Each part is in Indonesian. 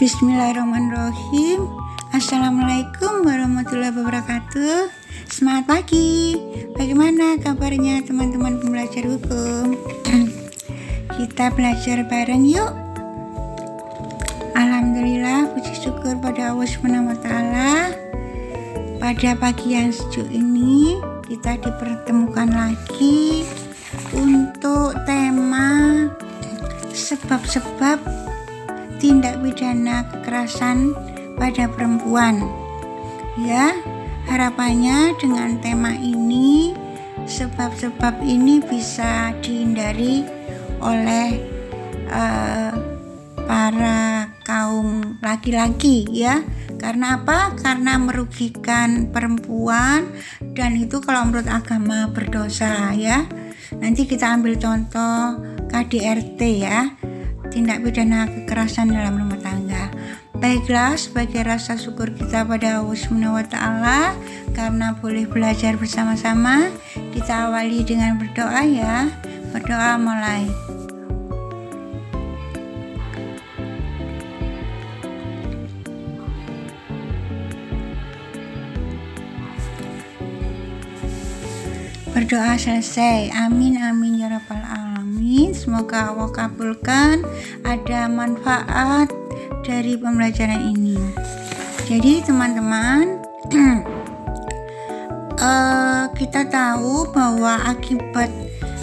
Bismillahirrahmanirrahim. Assalamualaikum warahmatullahi wabarakatuh. Semangat pagi. Bagaimana kabarnya teman-teman pembelajar hukum? Kita belajar bareng yuk. Alhamdulillah, puji syukur pada Allah SWT. Pada pagi yang sejuk ini kita dipertemukan lagi untuk tema sebab-sebab tindak pidana kekerasan pada perempuan. Ya, harapannya dengan tema ini sebab-sebab ini bisa dihindari oleh para kaum laki-laki ya. Karena apa? Karena merugikan perempuan, dan itu kalau menurut agama berdosa ya. Nanti kita ambil contoh KDRT ya, tindak pidana kekerasan dalam rumah tangga. Baiklah, sebagai rasa syukur kita pada Allah SWT karena boleh belajar bersama-sama, kita awali dengan berdoa ya. Berdoa mulai. Berdoa selesai. Amin amin ya rabbal alamin. Semoga Allah kabulkan, ada manfaat dari pembelajaran ini. Jadi teman-teman, kita tahu bahwa akibat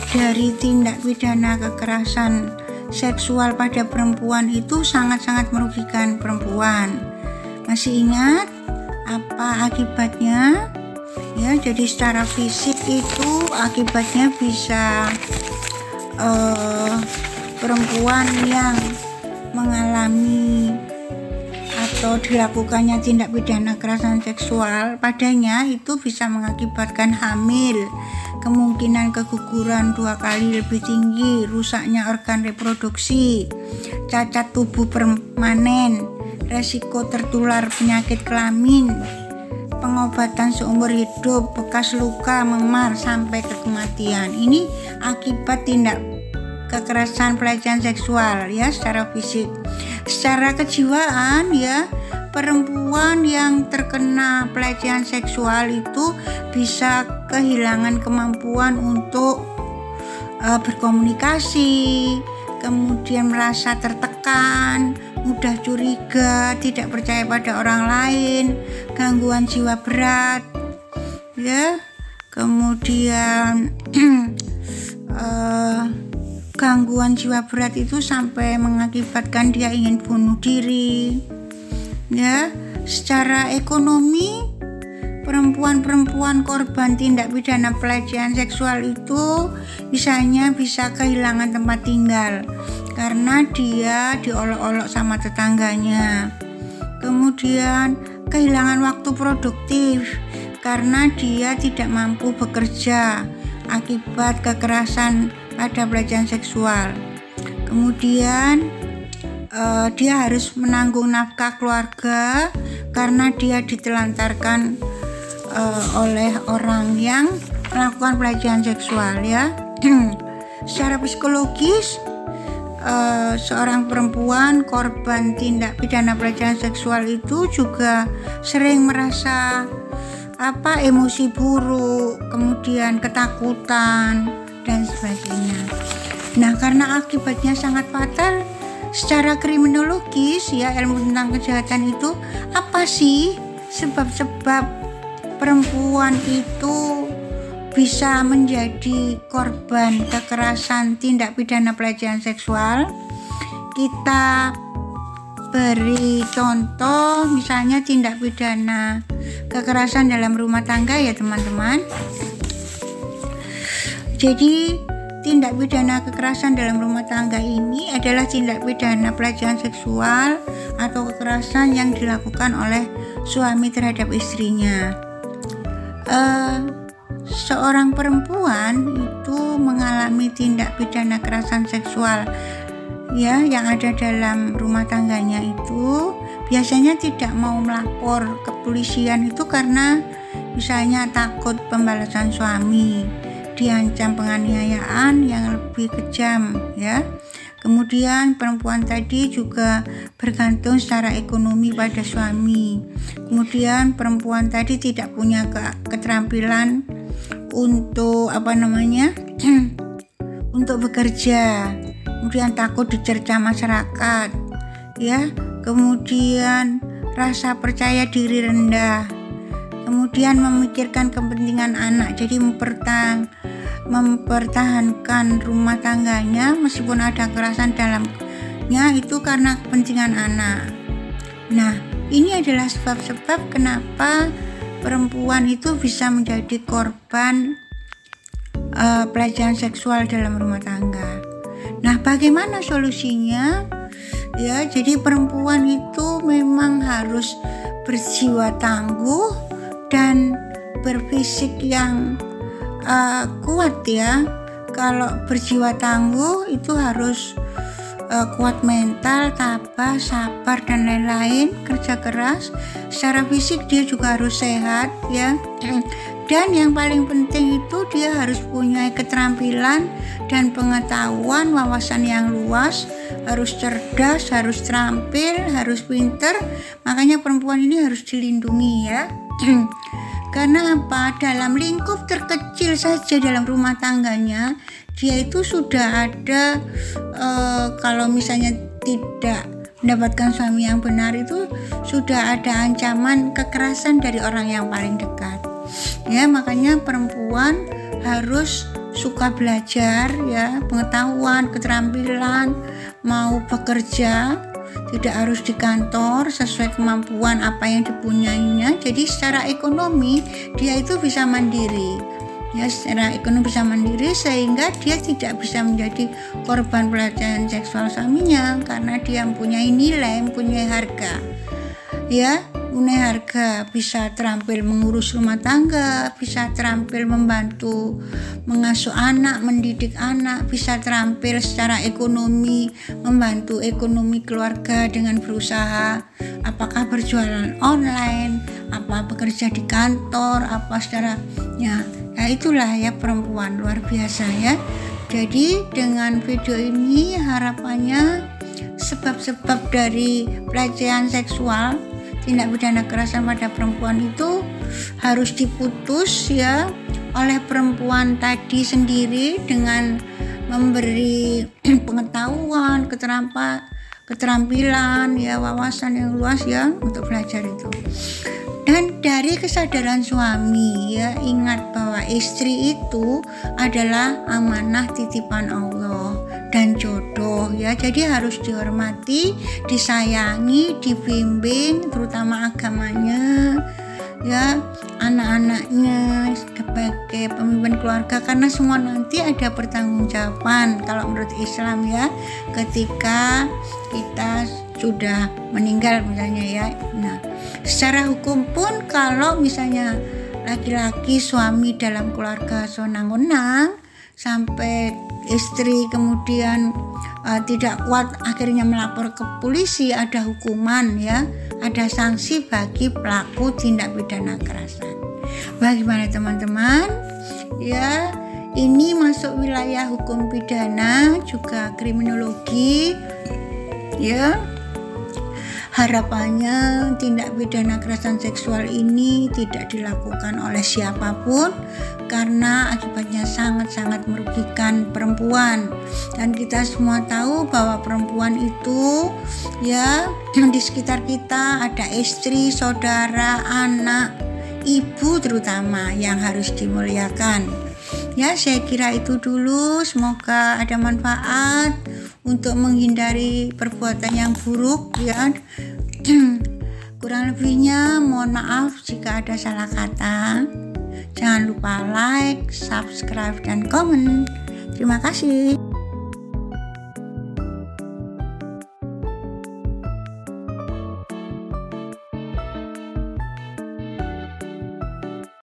dari tindak pidana kekerasan seksual pada perempuan itu sangat-sangat merugikan perempuan. Masih ingat apa akibatnya? Ya, jadi secara fisik itu akibatnya bisa perempuan yang mengalami atau dilakukannya tindak pidana kekerasan seksual padanya itu bisa mengakibatkan hamil, kemungkinan keguguran 2 kali lebih tinggi, rusaknya organ reproduksi, cacat tubuh permanen, resiko tertular penyakit kelamin, pengobatan seumur hidup, bekas luka, memar sampai ke kematian. Ini akibat tindak kekerasan pelecehan seksual ya, secara fisik. Secara kejiwaan ya, perempuan yang terkena pelecehan seksual itu bisa kehilangan kemampuan untuk berkomunikasi, kemudian merasa tertekan, mudah curiga, tidak percaya pada orang lain, gangguan jiwa berat ya, kemudian gangguan jiwa berat itu sampai mengakibatkan dia ingin bunuh diri ya. Secara ekonomi, perempuan-perempuan korban tindak pidana pelecehan seksual itu misalnya bisa kehilangan tempat tinggal karena dia diolok-olok sama tetangganya, kemudian kehilangan waktu produktif karena dia tidak mampu bekerja akibat kekerasan pada pelecehan seksual, kemudian dia harus menanggung nafkah keluarga karena dia ditelantarkan oleh orang yang melakukan pelecehan seksual ya. Secara psikologis, seorang perempuan korban tindak pidana pelecehan seksual itu juga sering merasa emosi buruk, kemudian ketakutan dan sebagainya. Nah, karena akibatnya sangat fatal, secara kriminologis ya, ilmu tentang kejahatan itu apa sih sebab-sebab perempuan itu bisa menjadi korban kekerasan tindak pidana pelecehan seksual? Kita beri contoh misalnya tindak pidana kekerasan dalam rumah tangga ya teman-teman. Jadi tindak pidana kekerasan dalam rumah tangga ini adalah tindak pidana pelecehan seksual atau kekerasan yang dilakukan oleh suami terhadap istrinya. Seorang perempuan itu mengalami tindak pidana kekerasan seksual ya yang ada dalam rumah tangganya itu biasanya tidak mau melapor ke polisian itu karena misalnya takut pembalasan suami, diancam penganiayaan yang lebih kejam ya. Kemudian perempuan tadi juga bergantung secara ekonomi pada suami. Kemudian perempuan tadi tidak punya keterampilan untuk untuk bekerja. Kemudian takut dicerca masyarakat, ya. Kemudian rasa percaya diri rendah. Kemudian memikirkan kepentingan anak, jadi mempertahankan rumah tangganya meskipun ada kekerasan dalamnya itu karena kepentingan anak. Nah, ini adalah sebab-sebab kenapa perempuan itu bisa menjadi korban pelecehan seksual dalam rumah tangga. Nah, bagaimana solusinya? Ya, jadi perempuan itu memang harus berjiwa tangguh dan berfisik yang kuat ya. Kalau berjiwa tangguh itu harus kuat mental, tabah, sabar dan lain-lain, kerja keras. Secara fisik dia juga harus sehat ya. Dan yang paling penting itu dia harus punya keterampilan dan pengetahuan, wawasan yang luas, harus cerdas, harus terampil, harus pinter. Makanya perempuan ini harus dilindungi ya. Karena apa? Dalam lingkup terkecil saja dalam rumah tangganya, dia itu sudah ada kalau misalnya tidak mendapatkan suami yang benar itu sudah ada ancaman kekerasan dari orang yang paling dekat. Ya, makanya perempuan harus suka belajar ya, pengetahuan, keterampilan, mau bekerja, tidak harus di kantor, sesuai kemampuan apa yang dipunyainya. Jadi secara ekonomi dia itu bisa mandiri. Ya, secara ekonomi bisa mandiri sehingga dia tidak bisa menjadi korban pelecehan seksual suaminya karena dia mempunyai nilai, mempunyai harga. Ya, punya harga, bisa terampil mengurus rumah tangga, bisa terampil membantu mengasuh anak, mendidik anak, bisa terampil secara ekonomi, membantu ekonomi keluarga dengan berusaha, apakah berjualan online, apa bekerja di kantor, apa secara ya itulah ya perempuan luar biasa ya. Jadi dengan video ini harapannya sebab-sebab dari pelecehan seksual, tindak pidana kekerasan pada perempuan itu harus diputus ya oleh perempuan tadi sendiri dengan memberi pengetahuan, keterampilan ya, wawasan yang luas ya untuk belajar itu. Dan dari kesadaran suami ya, ingat bahwa istri itu adalah amanah titipan Allah dan jodoh ya, jadi harus dihormati, disayangi, dibimbing, terutama agamanya ya, anak-anaknya sebagai pemimpin keluarga, karena semua nanti ada pertanggungjawaban kalau menurut Islam ya, ketika kita sudah meninggal misalnya ya. Nah, secara hukum pun kalau misalnya laki-laki suami dalam keluarga senang-senang sampai istri kemudian tidak kuat akhirnya melapor ke polisi, ada hukuman ya, ada sanksi bagi pelaku tindak pidana kekerasan. Bagaimana teman-teman? Ya, ini masuk wilayah hukum pidana juga kriminologi ya. Harapannya tindak pidana kekerasan seksual ini tidak dilakukan oleh siapapun karena akibatnya sangat-sangat merugikan perempuan. Dan kita semua tahu bahwa perempuan itu ya, di sekitar kita ada istri, saudara, anak, ibu terutama yang harus dimuliakan. Ya, saya kira itu dulu, semoga ada manfaat untuk menghindari perbuatan yang buruk ya. Kurang lebihnya mohon maaf jika ada salah kata. Jangan lupa like, subscribe dan komen. Terima kasih.